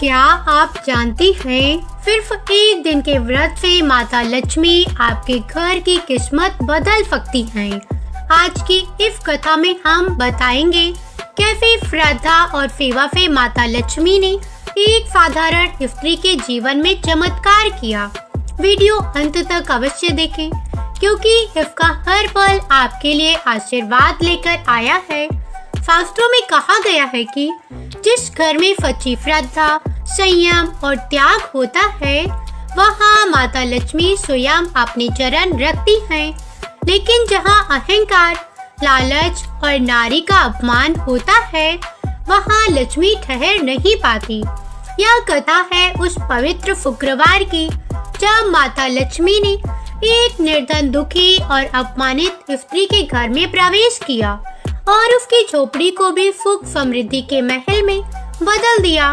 क्या आप जानती हैं, सिर्फ एक दिन के व्रत से माता लक्ष्मी आपके घर की किस्मत बदल सकती हैं। आज की इस कथा में हम बताएंगे कैसे श्रद्धा और सेवा से माता लक्ष्मी ने एक साधारण स्त्री के जीवन में चमत्कार किया। वीडियो अंत तक अवश्य देखें क्योंकि इसका हर पल आपके लिए आशीर्वाद लेकर आया है। शास्त्रों में कहा गया है कि जिस घर में सच्ची श्रद्धा, संयम और त्याग होता है, वहाँ माता लक्ष्मी स्वयं अपने चरण रखती हैं। लेकिन जहाँ अहंकार, लालच और नारी का अपमान होता है, वहाँ लक्ष्मी ठहर नहीं पाती। यह कथा है उस पवित्र शुक्रवार की जब माता लक्ष्मी ने एक निर्धन, दुखी और अपमानित स्त्री के घर में प्रवेश किया और उसकी झोपड़ी को भी सुख समृद्धि के महल में बदल दिया।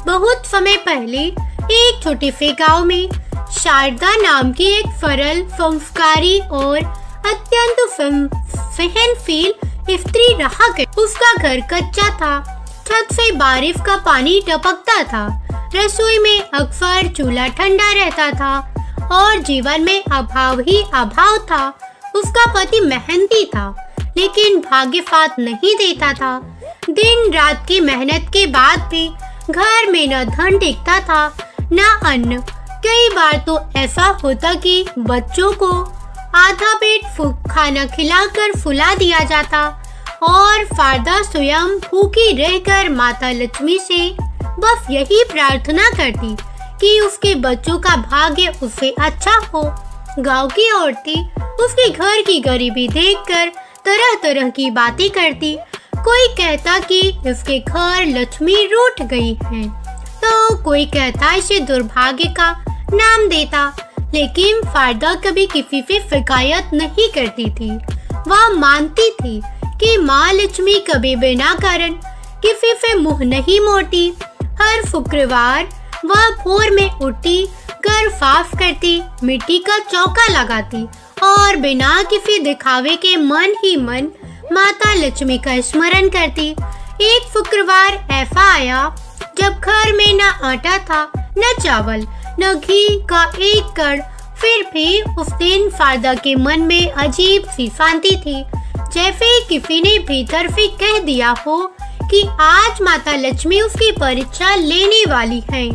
बहुत समय पहले एक छोटे से गांव में शारदा नाम की एक सरल, संस्कारी और अत्यंत सहनशील स्त्री रहा करती। उसका घर कच्चा था, छत से बारिश का पानी टपकता था, रसोई में अक्सर चूल्हा ठंडा रहता था और जीवन में अभाव ही अभाव था। उसका पति मेहनती था लेकिन भाग्य साथ नहीं देता था। दिन रात की मेहनत के बाद भी घर में न धन टिकता था न अन्न। कई बार तो ऐसा होता कि बच्चों को आधा पेट खाना खिलाकर फुला दिया जाता और शारदा स्वयं भूखी रहकर माता लक्ष्मी से बस यही प्रार्थना करती कि उसके बच्चों का भाग्य उससे अच्छा हो। गांव की औरतें उसके घर की गरीबी देखकर तरह तरह की बातें करती। कोई कहता कि इसके घर लक्ष्मी रूठ गई है, तो कोई कहता इसे दुर्भाग्य का नाम देता। लेकिन शारदा कभी किसी से शिकायत नहीं करती थी। वह मानती थी कि माँ लक्ष्मी कभी बिना कारण किसी से मुंह नहीं मोड़ती। हर शुक्रवार वह भोर में उठती, घर साफ करती, मिट्टी का चौका लगाती और बिना किसी दिखावे के मन ही मन माता लक्ष्मी का स्मरण करती। एक शुक्रवार ऐसा आया जब घर में न आटा था, न चावल, न घी का एक कण। फिर भी उस दिन शारदा के मन में अजीब सी शांति थी, जैसे किसी ने भीतर से कह दिया हो कि आज माता लक्ष्मी उसकी परीक्षा लेने वाली है।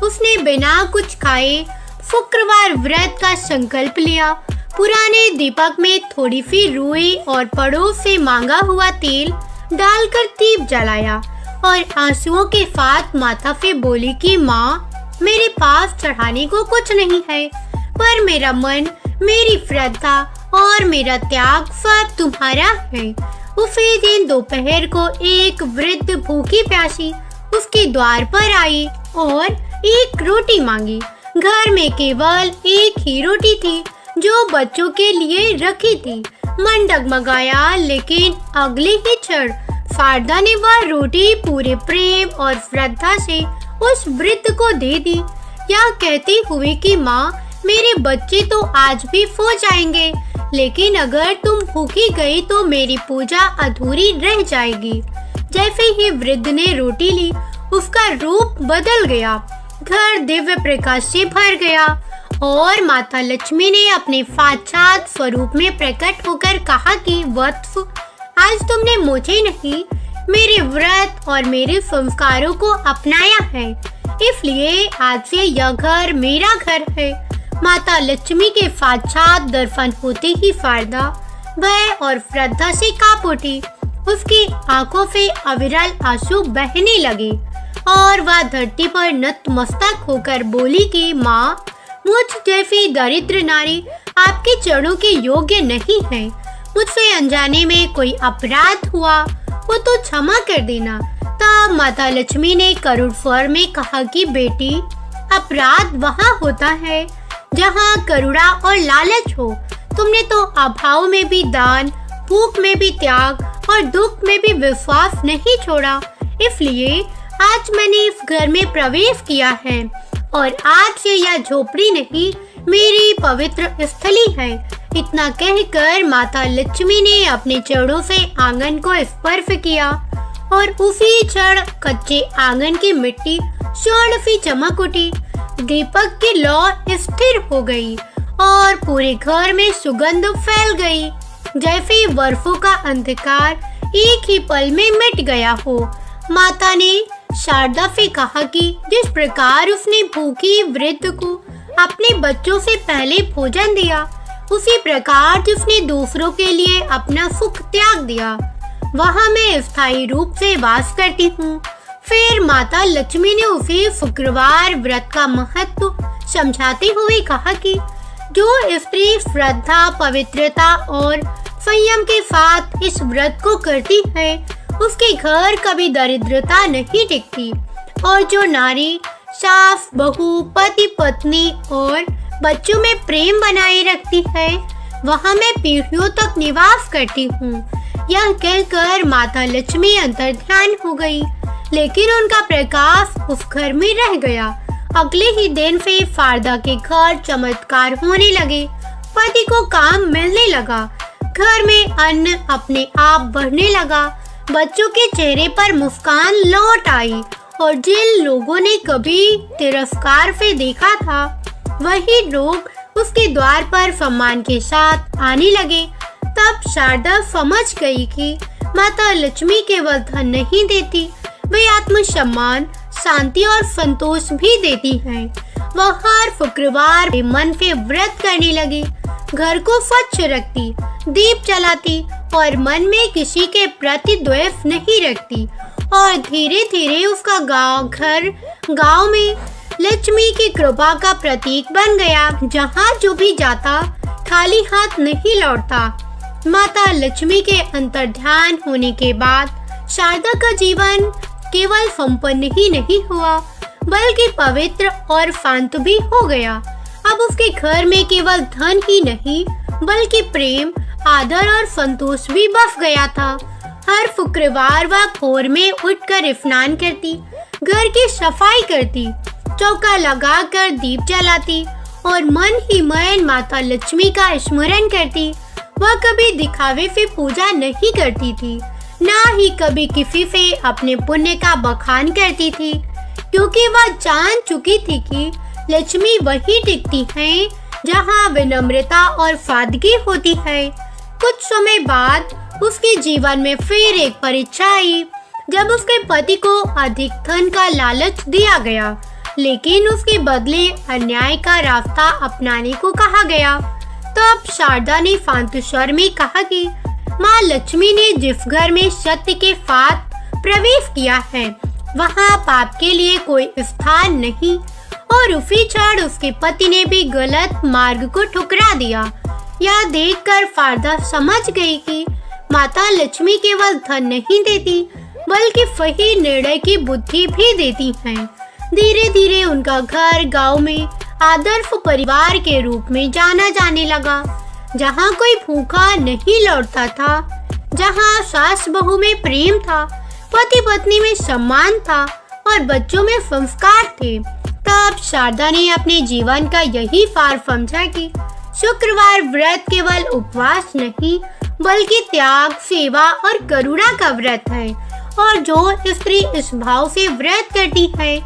उसने बिना कुछ खाए शुक्रवार व्रत का संकल्प लिया। पुराने दीपक में थोड़ी सी रुई और पड़ोस से मांगा हुआ तेल डालकर दीप जलाया और आंसुओं के साथ माता से बोली कि माँ, मेरे पास चढ़ाने को कुछ नहीं है, पर मेरा मन, मेरी श्रद्धा और मेरा त्याग सब तुम्हारा है। उसी दिन दोपहर को एक वृद्ध भूखी प्यासी उसके द्वार पर आई और एक रोटी मांगी। घर में केवल एक ही रोटी थी जो बच्चों के लिए रखी थी। मन डगमगाया, लेकिन अगले ही क्षण शारदा ने वह रोटी पूरे प्रेम और श्रद्धा से उस वृद्ध को दे दी, यह कहते हुए कि माँ, मेरे बच्चे तो आज भी सो जाएंगे, लेकिन अगर तुम भूखी गई तो मेरी पूजा अधूरी रह जाएगी। जैसे ही वृद्ध ने रोटी ली, उसका रूप बदल गया, घर दिव्य प्रकाश से भर गया और माता लक्ष्मी ने अपने साक्षात स्वरूप में प्रकट होकर कहा कि वत्स, आज तुमने मुझे नहीं, मेरे व्रत और मेरे संस्कारों को अपनाया है, इसलिए आज से यह घर मेरा घर है। माता लक्ष्मी के साक्षात दर्शन होते ही शारदा भय और श्रद्धा से कांप उठी। उसकी आंखों से अविरल आंसू बहने लगे और वह धरती पर नतमस्तक होकर बोली कि माँ, मुझ जैसी दरिद्र नारी आपके चरणों के योग्य नहीं है। मुझसे अनजाने में कोई अपराध हुआ वो तो क्षमा कर देना। तब माता लक्ष्मी ने करुण स्वर में कहा कि बेटी, अपराध वहाँ होता है जहाँ करुणा और लालच हो। तुमने तो अभाव में भी दान, भूख में भी त्याग और दुख में भी विश्वास नहीं छोड़ा, इसलिए आज मैंने इस घर में प्रवेश किया है और आज से यह झोपड़ी नहीं, मेरी पवित्र स्थली है। इतना कहकर माता लक्ष्मी ने अपने चरणों से आंगन को स्पर्श किया और उसी क्षण कच्चे आंगन की मिट्टी स्वर्णफी चमक उठी, दीपक की लौ स्थिर हो गई और पूरे घर में सुगंध फैल गई, जैसे बर्फों का अंधकार एक ही पल में मिट गया हो। माता ने शारदा से कहा कि जिस प्रकार उसने भूखी वृद्ध को अपने बच्चों से पहले भोजन दिया, उसी प्रकार जिसने दूसरों के लिए अपना सुख त्याग दिया, वहाँ मैं स्थायी रूप से वास करती हूँ। फिर माता लक्ष्मी ने उसे शुक्रवार व्रत का महत्व समझाते हुए कहा कि जो स्त्री श्रद्धा, पवित्रता और संयम के साथ इस व्रत को करती है, उसके घर कभी दरिद्रता नहीं टिकती, और जो नारी सास, बहू, पति, पत्नी और बच्चों में प्रेम बनाए रखती है, वहाँ मैं पीढ़ियों तक निवास करती हूँ। यह कहकर माता लक्ष्मी अंतर्ध्यान हो गई, लेकिन उनका प्रकाश उस घर में रह गया। अगले ही दिन से शारदा के घर चमत्कार होने लगे। पति को काम मिलने लगा, घर में अन्न अपने आप बढ़ने लगा, बच्चों के चेहरे पर मुस्कान लौट आई, और जिन लोगों ने कभी तिरस्कार से देखा था, वही लोग उसके द्वार पर सम्मान के साथ आने लगे। तब शारदा समझ गई कि माता लक्ष्मी केवल धन नहीं देती, वे आत्मसम्मान, शांति और संतोष भी देती हैं। वह हर शुक्रवार मन से व्रत करने लगी, घर को स्वच्छ रखती, दीप जलाती और मन में किसी के प्रति द्वेष नहीं रखती, और धीरे धीरे उसका घर गांव में लक्ष्मी की कृपा का प्रतीक बन गया। जहाँ जो भी जाता खाली हाथ नहीं लौटता। माता लक्ष्मी के अंतर्ध्यान होने के बाद शारदा का जीवन केवल संपन्न ही नहीं हुआ, बल्कि पवित्र और शांत भी हो गया। अब उसके घर में केवल धन ही नहीं, बल्कि प्रेम, आदर और संतोष भी बस गया था। हर शुक्रवार वह भोर में उठकर स्नान करती, घर की सफाई करती, चौका लगाकर दीप जलाती और मन ही मन माता लक्ष्मी का स्मरण करती। वह कभी दिखावे से पूजा नहीं करती थी, ना ही कभी किसी से अपने पुण्य का बखान करती थी, क्योंकि वह जान चुकी थी कि लक्ष्मी वही टिकती है जहाँ विनम्रता और सादगी होती है। कुछ समय बाद उसके जीवन में फिर एक परीक्षा आई, जब उसके पति को अधिक धन का लालच दिया गया, लेकिन उसके बदले अन्याय का रास्ता अपनाने को कहा गया। तब शारदा ने शांत स्वर में कहा कि माँ लक्ष्मी ने जिस घर में सत्य के साथ प्रवेश किया है, वहाँ पाप के लिए कोई स्थान नहीं, और उसी क्षण उसके पति ने भी गलत मार्ग को ठुकरा दिया। यह देखकर शारदा समझ गई कि माता लक्ष्मी केवल धन नहीं देती, बल्कि सही निर्णय की बुद्धि भी देती हैं। धीरे धीरे उनका घर गांव में आदर्श परिवार के रूप में जाना जाने लगा, जहां कोई भूखा नहीं लौटता था, जहां सास बहू में प्रेम था, पति पत्नी में सम्मान था और बच्चों में संस्कार थे। तब शारदा ने अपने जीवन का यही सार समझा कि शुक्रवार व्रत केवल उपवास नहीं, बल्कि त्याग, सेवा और करुणा का व्रत है, और जो स्त्री इस भाव से व्रत करती है,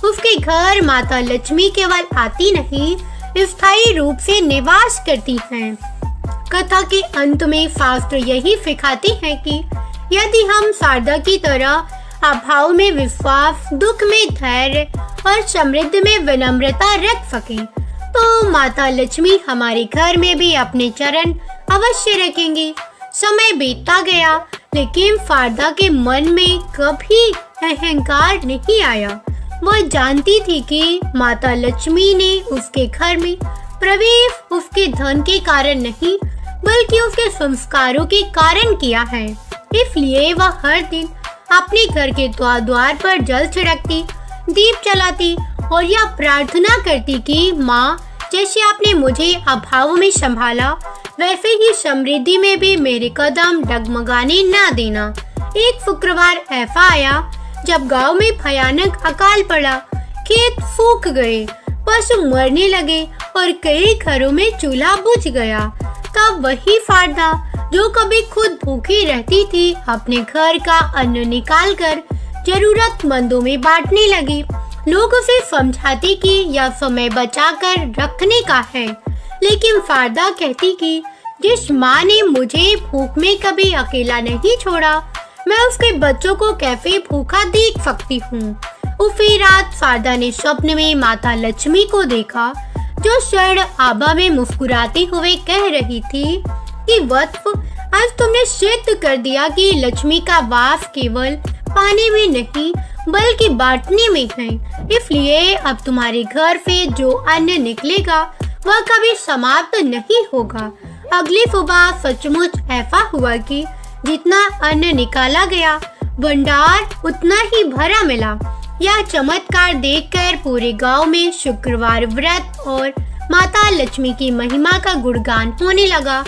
उसके घर माता लक्ष्मी केवल आती नहीं, स्थायी रूप से निवास करती हैं। कथा के अंत में शास्त्र यही सिखाते हैं कि यदि हम शारदा की तरह अभाव में विश्वास, दुख में धैर्य और समृद्धि में विनम्रता रख सकें, तो माता लक्ष्मी हमारे घर में भी अपने चरण अवश्य रखेंगी। समय बीतता गया, लेकिन शारदा के मन में कभी अहंकार नहीं आया। वह जानती थी कि माता लक्ष्मी ने उसके घर में प्रवेश उसके धन के कारण नहीं, बल्कि उसके संस्कारों के कारण किया है। इसलिए वह हर दिन अपने घर के द्वार पर जल छिड़कती, दीप जलाती और यह प्रार्थना करती कि माँ, जैसे आपने मुझे अभाव में संभाला, वैसे ही समृद्धि में भी मेरे कदम डगमगाने ना देना। एक शुक्रवार ऐसा आया जब गांव में भयानक अकाल पड़ा, खेत सूख गए, पशु मरने लगे और कई घरों में चूल्हा बुझ गया। तब वही शारदा, जो कभी खुद भूखी रहती थी, अपने घर का अन्न निकालकर जरूरतमंदों में बांटने लगी। लोग उसे समझाती कि यह समय बचाकर रखने का है, लेकिन फारदा कहती कि जिस माँ ने मुझे भूख में कभी अकेला नहीं छोड़ा, मैं उसके बच्चों को कैसे भूखा देख सकती हूँ। उसी रात फारदा ने स्वप्न में माता लक्ष्मी को देखा, जो शरण आभा में मुस्कुराते हुए कह रही थी कि वत्स, आज तुमने सिद्ध कर दिया कि लक्ष्मी का वास केवल पाने में नहीं बल्कि बांटने में है। इसलिए अब तुम्हारे घर से जो अन्न निकलेगा वह कभी समाप्त नहीं होगा। अगली सुबह सचमुच ऐसा हुआ कि जितना अन्न निकाला गया, भंडार उतना ही भरा मिला। यह चमत्कार देखकर पूरे गांव में शुक्रवार व्रत और माता लक्ष्मी की महिमा का गुणगान होने लगा।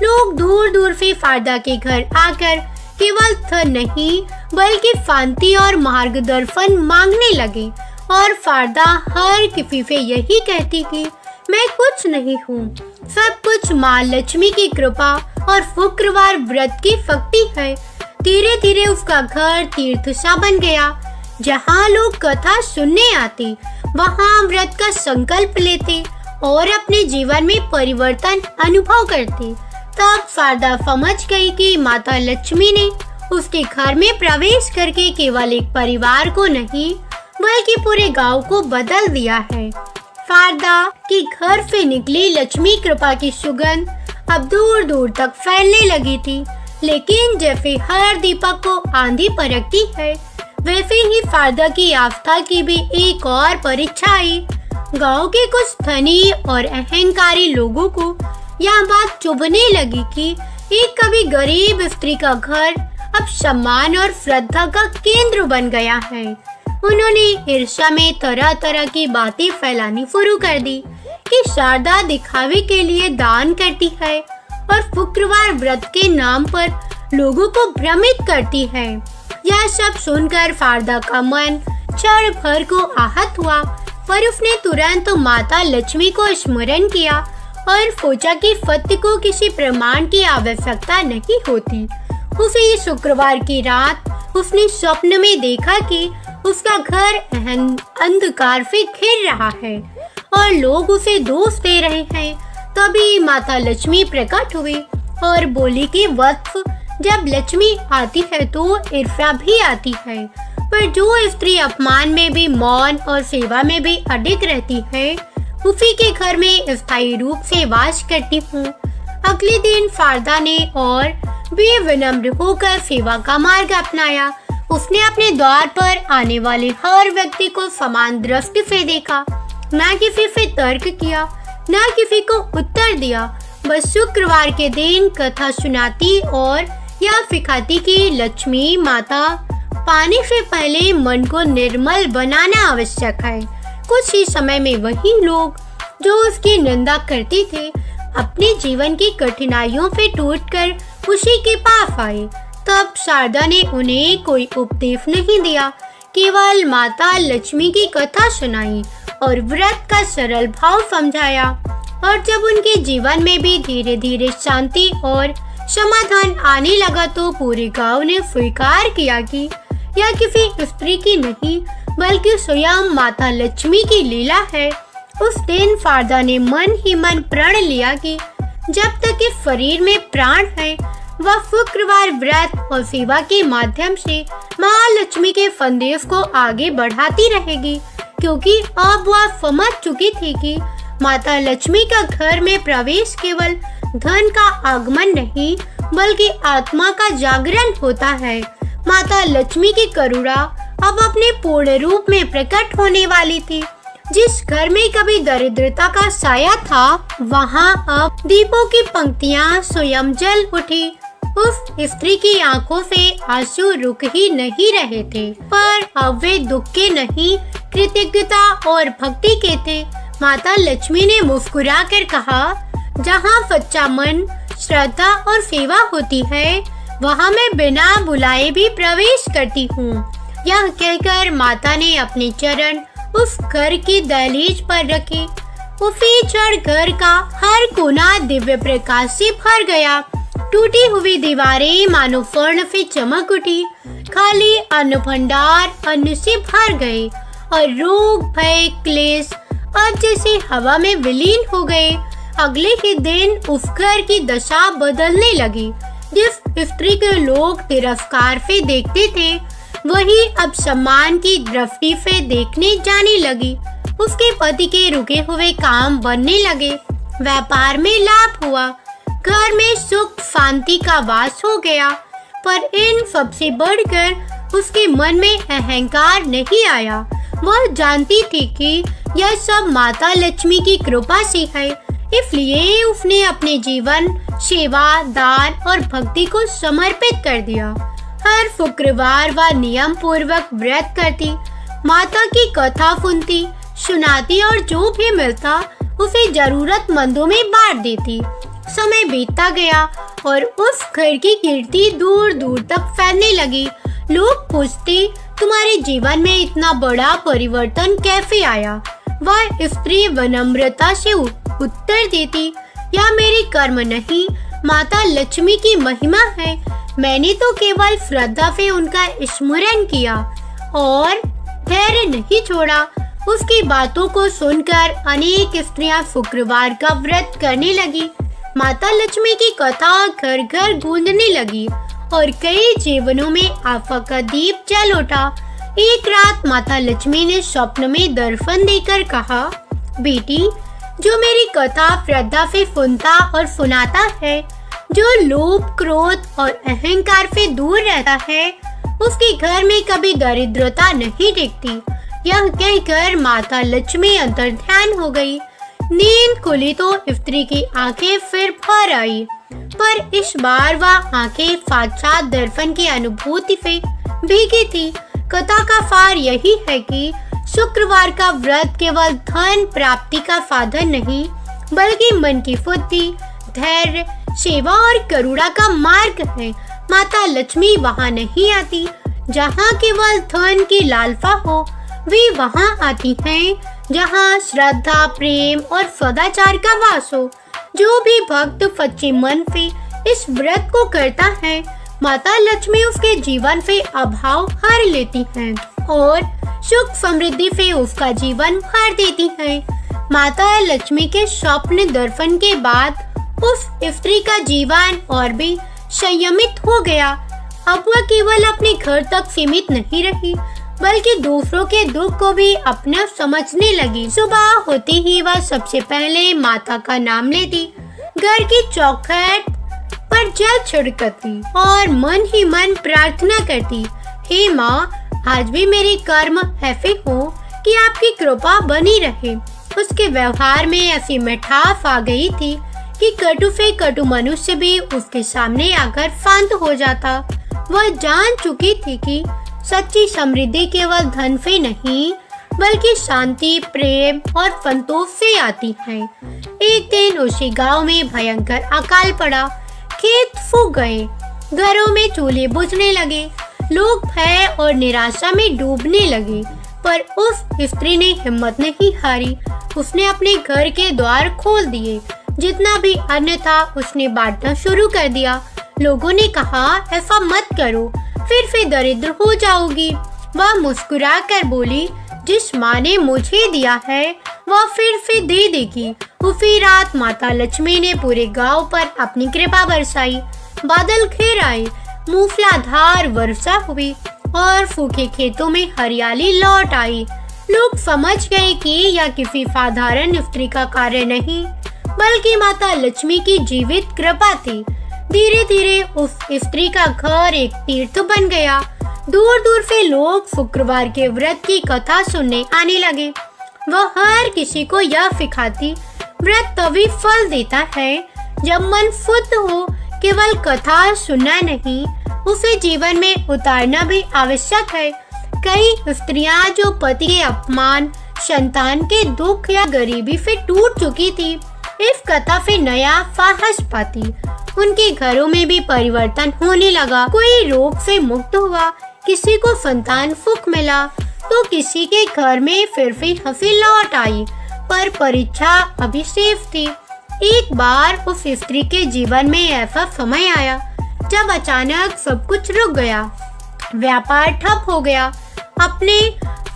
लोग दूर दूर से फारदा के घर आकर केवल धन नहीं बल्कि शांति और मार्गदर्शन मांगने लगे, और फारदा हर किसी से यही कहती कि मैं कुछ नहीं हूँ, सब कुछ माँ लक्ष्मी की कृपा और शुक्रवार व्रत की शक्ति है। धीरे धीरे उसका घर तीर्थशाला बन गया, जहाँ लोग कथा सुनने आते, वहाँ व्रत का संकल्प लेते और अपने जीवन में परिवर्तन अनुभव करते। तब फारदा समझ गई कि माता लक्ष्मी ने उसके घर में प्रवेश करके केवल एक परिवार को नहीं बल्कि पूरे गांव को बदल दिया है। फारदा के घर से निकली लक्ष्मी कृपा की सुगंध अब दूर दूर तक फैलने लगी थी, लेकिन जैसे हर दीपक को आंधी परखती है, वैसे ही फारदा की आस्था की भी एक और परीक्षा आई। गांव के कुछ धनी और अहंकारी लोगों को यह बात चुभने लगी कि एक कभी गरीब स्त्री का घर अब सम्मान और श्रद्धा का केंद्र बन गया है। उन्होंने ईर्ष्या में तरह तरह की बातें फैलानी शुरू कर दी कि शारदा दिखावे के लिए दान करती है और शुक्रवार व्रत के नाम पर लोगों को भ्रमित करती है। यह सब सुनकर फारदा का मन क्षण भर को आहत हुआ, पर उसने तुरंत माता लक्ष्मी को स्मरण किया और सोचा कि सत्य को किसी प्रमाण की आवश्यकता नहीं होती। उसी शुक्रवार की रात उसने स्वप्न में देखा कि उसका घर अंधकार से घिर रहा है और लोग उसे दोष दे रहे हैं। तभी माता लक्ष्मी प्रकट हुई और बोली कि वत्स, जब लक्ष्मी आती है तो ईर्ष्या भी आती है, पर जो स्त्री अपमान में भी मौन और सेवा में भी अडिग रहती है, उसी के घर में स्थायी रूप से वास करती हूँ। अगले दिन फारदा ने और भी विनम्र होकर सेवा का मार्ग अपनाया। उसने अपने द्वार पर आने वाले हर व्यक्ति को समान दृष्टि से देखा, न किसी से तर्क किया, न किसी को उत्तर दिया। बस शुक्रवार के दिन कथा सुनाती और यह सिखाती कि लक्ष्मी माता पाने से पहले मन को निर्मल बनाना आवश्यक है। कुछ ही समय में वही लोग जो उसकी निंदा करते थे, अपने जीवन की कठिनाइयों से टूटकर उसी के पास आए। तब शारदा ने उन्हें कोई उपदेश नहीं दिया, केवल माता लक्ष्मी की कथा सुनाई और व्रत का सरल भाव समझाया। और जब उनके जीवन में भी धीरे धीरे शांति और समाधान आने लगा, तो पूरे गांव ने स्वीकार किया कि यह किसी स्त्री की नहीं बल्कि स्वयं माता लक्ष्मी की लीला है। उस दिन फारदा ने मन ही मन प्रण लिया कि जब तक इस शरीर में प्राण है, वह शुक्रवार व्रत और सेवा के माध्यम से माँ लक्ष्मी के संदेश को आगे बढ़ाती रहेगी, क्योंकि अब वह समझ चुकी थी कि माता लक्ष्मी का घर में प्रवेश केवल धन का आगमन नहीं बल्कि आत्मा का जागरण होता है। माता लक्ष्मी की करुणा अब अपने पूर्ण रूप में प्रकट होने वाली थी। जिस घर में कभी दरिद्रता का साया था, वहाँ अब दीपों की पंक्तियाँ स्वयं जल उठी। उस स्त्री की आंखों से आंसू रुक ही नहीं रहे थे, पर अब वे दुख के नहीं, कृतज्ञता और भक्ति के थे। माता लक्ष्मी ने मुस्कुराकर कहा, जहाँ सच्चा मन, श्रद्धा और सेवा होती है, वहाँ मैं बिना बुलाए भी प्रवेश करती हूँ। यह कहकर माता ने अपने चरण उस घर की दहलीज पर रखे। उसी क्षण घर का हर कोना दिव्य प्रकाश से भर गया। टूटी हुई दीवारें मानो स्वर्ण से चमक उठी। खाली अन्न भंडार अन्न से भर गए और रोग, भय, क्लेश अब जैसे हवा में विलीन हो गए। अगले ही दिन उस घर की दशा बदलने लगी। जिस स्त्री के लोग तिरस्कार से देखते थे, वही अब सम्मान की दृष्टि से देखने जाने लगी। उसके पति के रुके हुए काम बनने लगे, व्यापार में लाभ हुआ, घर में सुख शांति का वास हो गया। पर इन सबसे बढ़कर उसके मन में अहंकार नहीं आया। वह जानती थी कि यह सब माता लक्ष्मी की कृपा से है, इसलिए उसने अपने जीवन सेवा, दान और भक्ति को समर्पित कर दिया। हर शुक्रवार वह नियम पूर्वक व्रत करती, माता की कथा सुनती, सुनाती और जो भी मिलता उसे जरूरतमंदों में बांट देती। समय बीतता गया और उस घर की कीर्ति दूर दूर तक फैलने लगी। लोग पूछते, तुम्हारे जीवन में इतना बड़ा परिवर्तन कैसे आया? वह स्त्री विनम्रता से उत्तर देती, यह मेरे कर्म नहीं, माता लक्ष्मी की महिमा है। मैंने तो केवल श्रद्धा से उनका स्मरण किया और धैर्य नहीं छोड़ा। उसकी बातों को सुनकर अनेक स्त्रियां शुक्रवार का व्रत करने लगी। माता लक्ष्मी की कथा घर घर गूंजने लगी और कई जीवनों में आशा का दीप जल उठा। एक रात माता लक्ष्मी ने स्वप्न में दर्शन देकर कहा, बेटी, जो मेरी कथा श्रद्धा से सुनता और सुनाता है, जो लोभ, क्रोध और अहंकार से दूर रहता है, उसके घर में कभी दरिद्रता नहीं दिखती। यह कहकर माता लक्ष्मी अंतर्ध्यान हो गई। नींद खुली तो स्त्री की आंखें फिर भर आई, पर इस बार वह आंखें साक्षात दर्शन की अनुभूति से भीगी थी। कथा का सार यही है कि शुक्रवार का व्रत केवल धन प्राप्ति का साधन नहीं, बल्कि मन की शुद्धि, धैर्य, सेवा और करुणा का मार्ग है। माता लक्ष्मी वहाँ नहीं आती जहाँ केवल धन की लालसा हो, वे वहाँ आती हैं जहाँ श्रद्धा, प्रेम और सदाचार का वास हो। जो भी भक्त सच्चे मन से इस व्रत को करता है, माता लक्ष्मी उसके जीवन से अभाव हर लेती हैं और सुख समृद्धि से उसका जीवन भर देती हैं। माता लक्ष्मी के स्वप्न दर्शन के बाद उस स्त्री का जीवन और भी संयमित हो गया। अब वह केवल अपने घर तक सीमित नहीं रही, बल्कि दूसरों के दुख को भी अपना समझने लगी। सुबह होते ही वह सबसे पहले माता का नाम लेती, घर की चौखट पर जल छिड़कती और मन ही मन प्रार्थना करती, हे माँ, आज भी मेरे कर्म ऐसे हो कि आपकी कृपा बनी रहे। उसके व्यवहार में ऐसी मिठास आ गई थी कि कटु से कटु मनुष्य भी उसके सामने आकर शांत हो जाता। वह जान चुकी थी कि सच्ची समृद्धि केवल धन से नहीं, बल्कि शांति, प्रेम और संतोष से आती है। एक दिन उसी गांव में भयंकर अकाल पड़ा, खेत सूख गए, घरों में चूल्हे बुझने लगे, लोग भय और निराशा में डूबने लगे। पर उस स्त्री ने हिम्मत नहीं हारी। उसने अपने घर के द्वार खोल दिए, जितना भी अन्न था उसने बांटना शुरू कर दिया। लोगों ने कहा, ऐसा मत करो, फिर से दरिद्र हो जाओगी। वह मुस्कुरा कर बोली, जिस माँ ने मुझे दिया है वह फिर से दे देगी। उसी रात माता लक्ष्मी ने पूरे गांव पर अपनी कृपा बरसाई। बादल घिर आए, मूसलाधार वर्षा हुई और सूखे खेतों में हरियाली लौट आई। लोग समझ गए कि यह किसी साधारण स्त्री का कार्य नहीं, बल्कि माता लक्ष्मी की जीवित कृपा थी। धीरे धीरे उस स्त्री का घर एक तीर्थ बन गया। दूर दूर से लोग शुक्रवार के व्रत की कथा सुनने आने लगे। वह हर किसी को यह सिखाती, व्रत तभी फल देता है जब मन शुद्ध हो। केवल कथा सुनना नहीं, उसे जीवन में उतारना भी आवश्यक है। कई स्त्रियां जो पति के अपमान, संतान के दुख या गरीबी से टूट चुकी थी, इस कथा से नया साहस पाती। उनके घरों में भी परिवर्तन होने लगा। कोई रोग से मुक्त हुआ, किसी को संतान सुख मिला, तो किसी के घर में फिर से हंसी लौट आई। पर परीक्षा अभी शेष थी। एक बार उस स्त्री के जीवन में ऐसा समय आया जब अचानक सब कुछ रुक गया। व्यापार ठप हो गया। अपने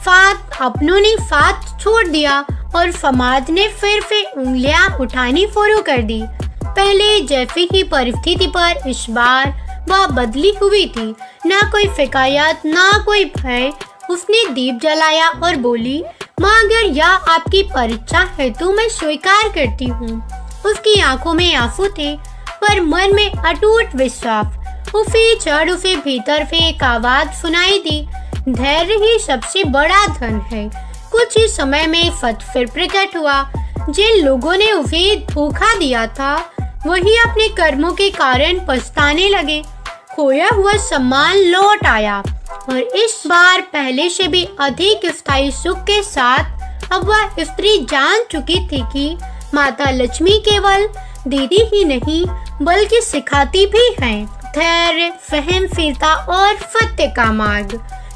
फात अपनों ने फात छोड़ दिया और फमाद ने फिर उंगलियां उठानी शुरू कर दी। पहले जैसी ही परिस्थिति पर इस बार वह बदली हुई थी, ना कोई शिकायत ना कोई भय। उसने दीप जलाया और बोली, माँ अगर यह आपकी परीक्षा है तो मैं स्वीकार करती हूँ। उसकी आंखों में आंसू थे पर मन में अटूट विश्वास। उसे भीतर से एक आवाज सुनाई दी, धैर्य ही सबसे बड़ा धन है। कुछ ही समय में सच फिर प्रकट हुआ। जिन लोगों ने उसे धोखा दिया था वही अपने कर्मों के कारण पछताने लगे। खोया हुआ सम्मान लौट आया और इस बार पहले से भी अधिक स्थायी सुख के साथ अब वह स्त्री जान चुकी थी कि माता लक्ष्मी केवल दीदी ही नहीं बल्कि सिखाती भी हैं धैर्य, सहनशीलता और सत्य का मार्ग।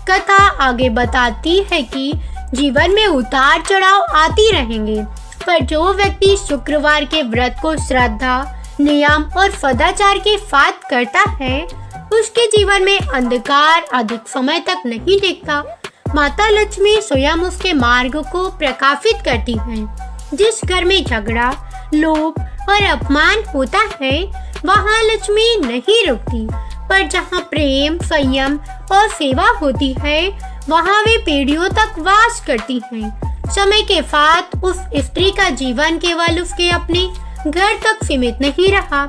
कथा आगे बताती है कि जीवन में उतार चढ़ाव आती रहेंगे, पर जो व्यक्ति शुक्रवार के व्रत को श्रद्धा, नियम और सदाचार के साथ करता है उसके जीवन में अंधकार अधिक समय तक नहीं दिखता। माता लक्ष्मी स्वयं उसके मार्ग को प्रकाशित करती हैं। जिस घर में झगड़ा, लोभ और अपमान होता है वहाँ लक्ष्मी नहीं रुकती, पर जहाँ प्रेम, संयम और सेवा होती है वहाँ वे पीढ़ियों तक वास करती हैं। समय के साथ उस स्त्री का जीवन केवल उसके अपने घर तक सीमित नहीं रहा,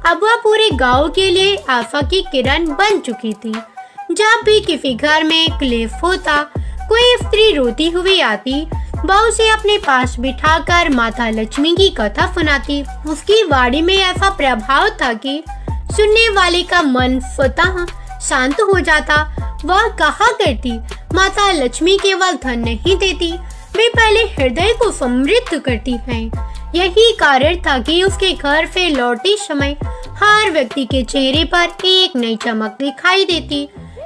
अब वह पूरे गांव के लिए आशा की किरण बन चुकी थी। जब भी किसी घर में क्लेश होता, कोई स्त्री रोती हुई आती, वह उसे अपने पास बिठाकर माता लक्ष्मी की कथा सुनाती। उसकी वाणी में ऐसा प्रभाव था कि सुनने वाले का मन स्वतः शांत हो जाता। वह कहा करती, माता लक्ष्मी केवल धन नहीं देती, वे पहले हृदय को समृद्ध करती हैं। यही कारण था कि उसके घर से लौटते समय हर व्यक्ति के चेहरे पर एक नई चमक दिखाई देती।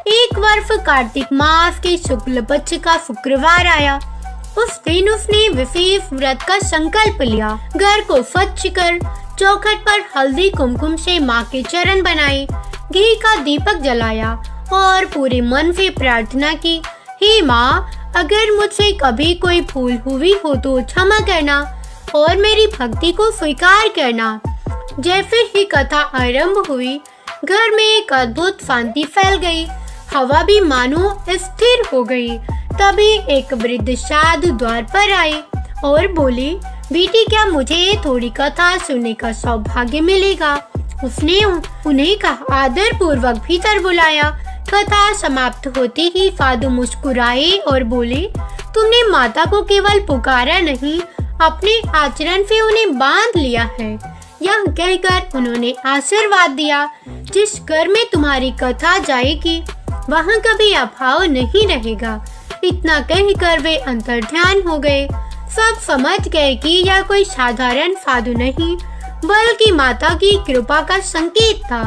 एक वर्ष कार्तिक मास के शुक्ल पक्ष का शुक्रवार आया। उस दिन उसने विशेष व्रत का संकल्प लिया। घर को स्वच्छ कर चौखट पर हल्दी कुमकुम से माँ के चरण बनाए, घी का दीपक जलाया और पूरे मन से प्रार्थना की, हे माँ, अगर मुझसे कभी कोई भूल हुई हो तो क्षमा करना और मेरी भक्ति को स्वीकार करना। जैसे ही कथा आरंभ हुई, घर में एक अद्भुत शांति फैल गई। हवा भी मानो स्थिर हो गई। तभी एक वृद्ध साधु द्वार पर आए और बोले, बेटी, क्या मुझे थोड़ी कथा सुनने का सौभाग्य मिलेगा? उसने उन्हें कहा, आदर पूर्वक भीतर बुलाया। कथा समाप्त होते ही साधु मुस्कुराए और बोले, तुमने माता को केवल पुकारा नहीं, अपने आचरण से उन्हें बांध लिया है। यह कहकर उन्होंने आशीर्वाद दिया, जिस घर में तुम्हारी कथा जाएगी वहाँ कभी अभाव नहीं रहेगा। इतना कहकर वे अंतर्ध्यान हो गए। सब समझ गए कि यह कोई साधारण साधु नहीं बल्कि माता की कृपा का संकेत था।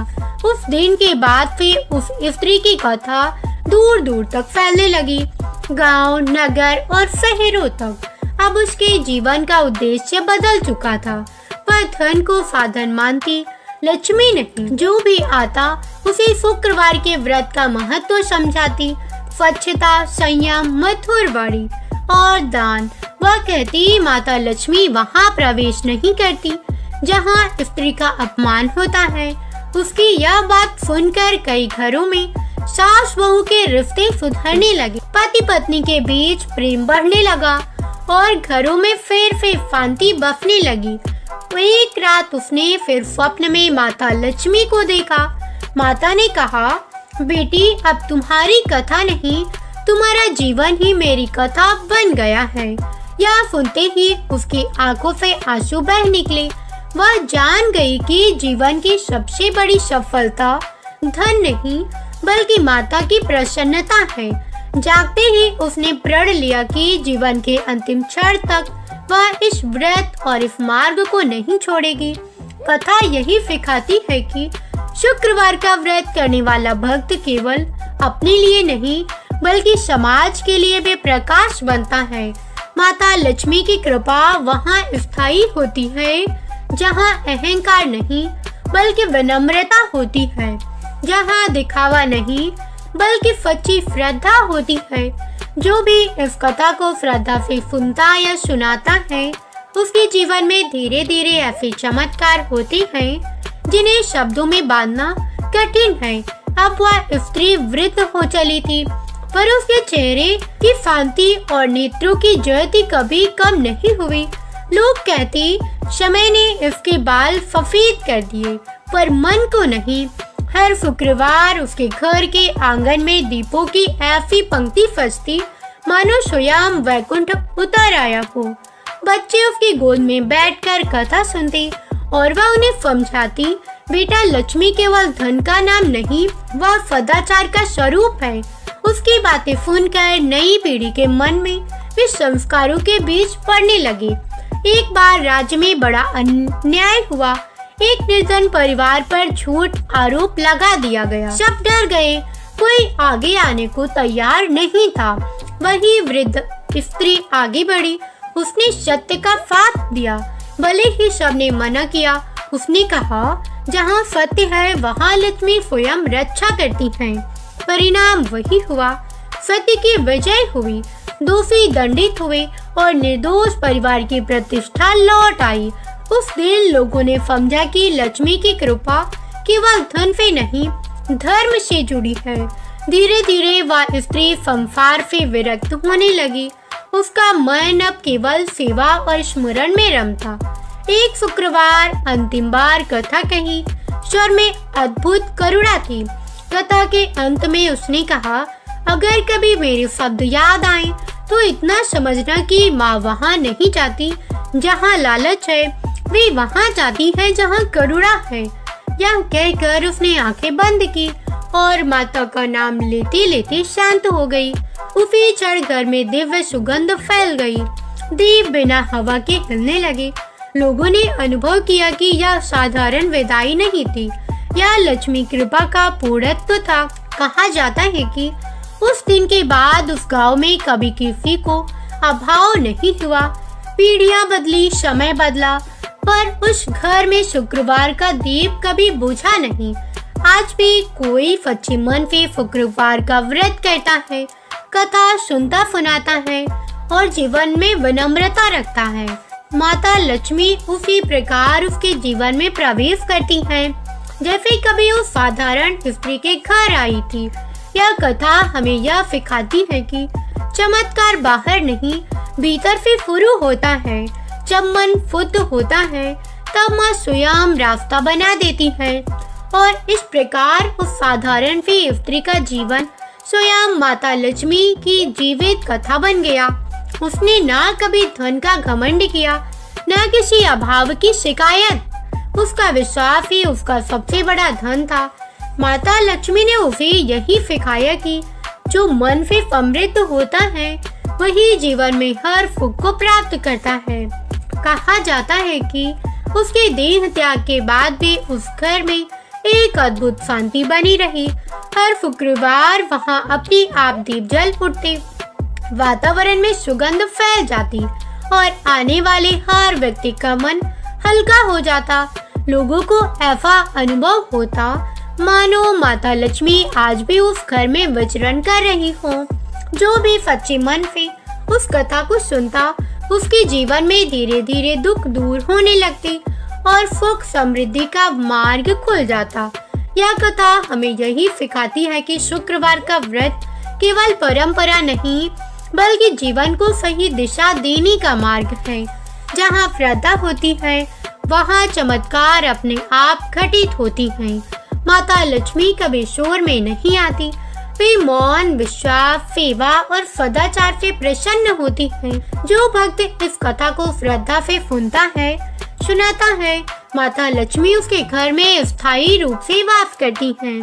उस दिन के बाद से उस स्त्री की कथा दूर दूर तक फैलने लगी, गांव, नगर और शहरों तक। अब उसके जीवन का उद्देश्य बदल चुका था। वह धन को साधन मानती, लक्ष्मी नहीं। जो भी आता उसे शुक्रवार के व्रत का महत्व समझाती। स्वच्छता, संयम, मधुर वाणी और दान। वह कहती, माता लक्ष्मी वहाँ प्रवेश नहीं करती जहाँ स्त्री का अपमान होता है। उसकी यह बात सुनकर कई घरों में सास बहू के रिश्ते सुधरने लगे, पति पत्नी के बीच प्रेम बढ़ने लगा और घरों में फिर शांति बसने लगी। एक रात उसने फिर स्वप्न में माता लक्ष्मी को देखा। माता ने कहा, बेटी, अब तुम्हारी कथा नहीं, तुम्हारा जीवन ही मेरी कथा बन गया है। यह सुनते ही उसकी आंखों से आंसू बह निकले। वह जान गई कि जीवन की सबसे बड़ी सफलता धन नहीं बल्कि माता की प्रसन्नता है। जागते ही उसने प्रण लिया कि जीवन के अंतिम क्षण तक वह इस व्रत और इस मार्ग को नहीं छोड़ेगी। कथा यही सिखाती है कि शुक्रवार का व्रत करने वाला भक्त केवल अपने लिए नहीं बल्कि समाज के लिए भी प्रकाश बनता है। माता लक्ष्मी की कृपा वहाँ स्थायी होती है जहाँ अहंकार नहीं बल्कि विनम्रता होती है, जहाँ दिखावा नहीं बल्कि सच्ची श्रद्धा होती है, जो भी इस कथा को श्रद्धा से सुनता या सुनाता है उसके जीवन में धीरे धीरे ऐसे चमत्कार होते हैं जिन्हें शब्दों में बांधना कठिन है। अब वह स्त्री वृद्ध हो चली थी, पर उसके चेहरे की शांति और नेत्रों की ज्योति कभी कम नहीं हुई। लोग कहते समय ने इसके बाल सफेद कर दिए, पर मन को नहीं। हर शुक्रवार उसके घर के आंगन में दीपों की ऐसी पंक्ति सजती मानो स्वयं वैकुंठ उतर आया हो। बच्चे उसकी गोद में बैठकर कथा सुनते और वह उन्हें समझाती, बेटा लक्ष्मी केवल धन का नाम नहीं, वह सदाचार का स्वरूप है। उसकी बातें सुनकर नई पीढ़ी के मन में वे संस्कारों के बीज पड़ने लगे। एक बार राज्य में बड़ा अन्याय हुआ। एक निर्धन परिवार पर झूठ आरोप लगा दिया गया। सब डर गए, कोई आगे आने को तैयार नहीं था। वही वृद्ध स्त्री आगे बढ़ी, उसने सत्य का साथ दिया। भले ही सबने मना किया, उसने कहा, जहाँ सत्य है वहाँ लक्ष्मी स्वयं रक्षा करती हैं। परिणाम वही हुआ, सत्य की विजय हुई। दोषी दंडित हुए और निर्दोष परिवार की प्रतिष्ठा लौट आई। उस दिन लोगों ने समझा कि लक्ष्मी की कृपा केवल धन से नहीं, धर्म से जुड़ी है। धीरे धीरे वह स्त्री संसार से विरक्त होने लगी। उसका मन अब केवल सेवा और स्मरण में रम था। एक शुक्रवार अंतिम बार कथा कही। स्वर में अद्भुत करुणा थी। कथा के अंत में उसने कहा, अगर कभी मेरे शब्द याद आए तो इतना समझना कि माँ वहाँ नहीं जाती जहाँ लालच है, वे वहाँ जाती है जहाँ करुणा है। यह कहकर उसने आंखें बंद की और माता का नाम लेते लेते शांत हो गई। उसी क्षण घर में दिव्य सुगंध फैल गई। दीप बिना हवा के हिलने लगे। लोगों ने अनुभव किया कि यह साधारण विदाई नहीं थी, यह लक्ष्मी कृपा का पूर्णत्व था। कहा जाता है कि उस दिन के बाद उस गांव में कभी किसी को अभाव नहीं हुआ। पीढ़ियां बदली, समय बदला, पर उस घर में शुक्रवार का दीप कभी बुझा नहीं। आज भी कोई सच्चे मन से शुक्रवार का व्रत करता है, कथा सुनता सुनाता है और जीवन में विनम्रता रखता है। माता लक्ष्मी उसी प्रकार उसके जीवन में प्रवेश करती हैं, जैसे कभी वो साधारण स्त्री के घर आई थी। यह कथा हमें यह सिखाती है कि चमत्कार बाहर नहीं, भीतर से शुरू होता है। जब मन शुद्ध होता है तब माँ स्वयं रास्ता बना देती है और इस प्रकार उस साधारण सी स्त्री का जीवन स्वयं माता लक्ष्मी की जीवित कथा बन गया। उसने ना कभी धन का घमंड किया, न किसी अभाव की शिकायत। उसका विश्वास ही उसका सबसे बड़ा धन था। माता लक्ष्मी ने उसे यही सिखाया कि जो मन से समृद्ध होता है वही जीवन में हर सुख को प्राप्त करता है। कहा जाता है कि उसके देह त्याग के बाद भी उस घर में एक अद्भुत शांति बनी रही। हर शुक्रवार वहाँ अपने आप दीप जल उठते, वातावरण में सुगंध फैल जाती और आने वाले हर व्यक्ति का मन हल्का हो जाता। लोगों को ऐसा अनुभव होता मानो माता लक्ष्मी आज भी उस घर में विचरण कर रही हो। जो भी सच्चे मन से उस कथा को सुनता, उसके जीवन में धीरे धीरे दुख दूर होने लगते और सुख समृद्धि का मार्ग खुल जाता। यह कथा हमें यही सिखाती है कि शुक्रवार का व्रत केवल परंपरा नहीं, बल्कि जीवन को सही दिशा देने का मार्ग है। जहाँ श्रद्धा होती है वहाँ चमत्कार अपने आप घटित होती हैं। माता लक्ष्मी कभी शोर में नहीं आती, वे मौन, विश्वास, सेवा और सदाचार से प्रसन्न होती हैं। जो भक्त इस कथा को श्रद्धा से सुनता है, सुनाता है, माता लक्ष्मी उसके घर में स्थायी रूप से वास करती हैं।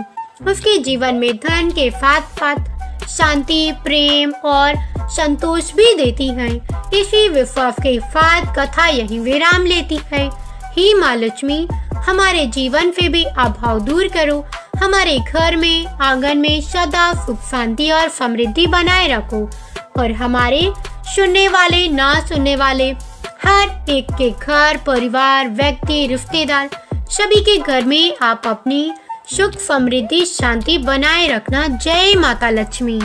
उसके जीवन में धन के साथ साथ शांति, प्रेम और संतोष भी देती हैं। इसी विश्वास के साथ कथा यही विराम लेती है। हे माँ लक्ष्मी, हमारे जीवन से भी अभाव दूर करो, हमारे घर में, आंगन में सदा सुख, शांति और समृद्धि बनाए रखो और हमारे सुनने वाले, ना सुनने वाले हर एक के घर, परिवार, व्यक्ति, रिश्तेदार सभी के घर में आप अपनी सुख, समृद्धि, शांति बनाए रखना। जय माता लक्ष्मी।